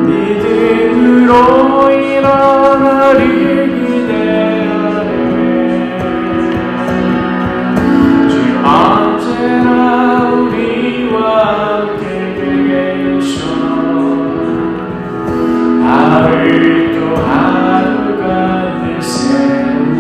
믿음으로 일어나리 기대하네. 주 언제나 우리와 함께 계셔 하루 또 하루가 늘 새로워.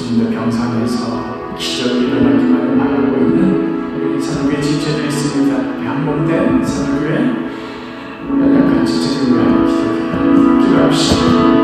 지금도 병상에서 기적이 일어나기만을 바라고 있는 우리 선교회 지체들이 있습니다. 한몸된 선교회 연약한 지체들을 위하여 기도합시다.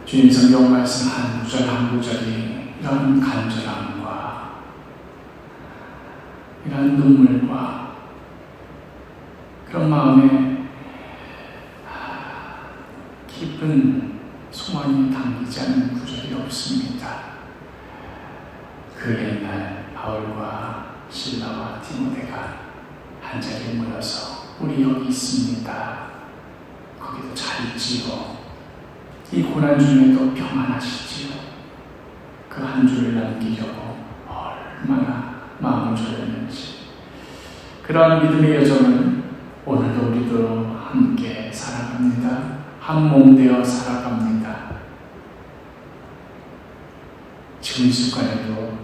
주님 성경 말씀 한 구절 한 구절이 이런 간절함과 이런 눈물과 그런 마음에 깊은 소망이 담기지 않은 구절이 없습니다. 그 옛날 바울과 실라와 디모데가 한자리에 모여서 우리 여기 있습니다. 거기도 잘 있지요. 이 고난 중에도 평안하시지요. 그 한 줄을 남기려고 얼마나 마음을 졸였는지. 그러한 믿음의 여정은 오늘도 우리도 함께 살아갑니다. 한 몸 되어 살아갑니다. 지금 이 순간에도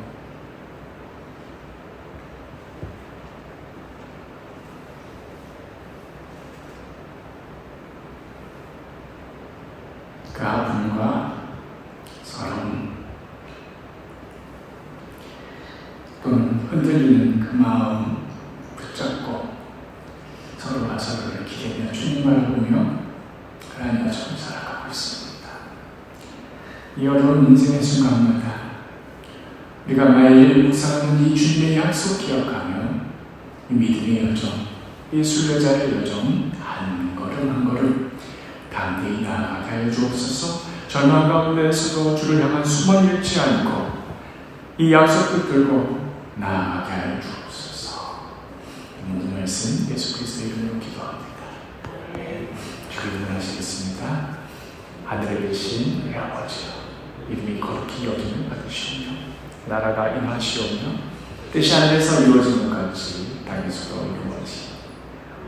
그 아픔과 서러움 또는 흔들리는 그 마음 붙잡고 서로가 서로를 기대며 주님을 보며 그러한 여정을 살아가고 있습니다. 이 어려운 인생의 순간마다 우리가 매일 묵상하는 이 주님의 약속 기억하며 이 믿음의 여정, 이 순례자의 여정 한 걸음 한 걸음 담대히 나아가게 하여 주옵소서. 절망 가운데서도 주를 향한 숨을 잃지 않고 이 약속 붙들고 나아가게 하여 주옵소서. 모든 말씀 예수 그리스도의 이름으로 기도합니다. 주기도를 하시겠습니다. 하늘에 계신 우리 아버지여, 이름이 거룩히 여김을 받으시오며 나라가 임하시오며 뜻이 하늘에서 이루어진 것 같이 땅에서도 이루어지.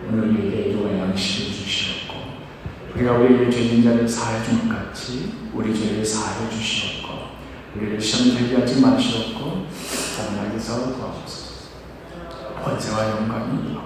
오늘 우리에게 일용할 양식을 주시옵고 우리가 우리의 죄진 자를 사하여 준 것 같이 우리 죄를 사하여 주시옵고 우리를 시험에 들게 하지 마시옵고 사단에게서 도와주소서. 권세와 영광이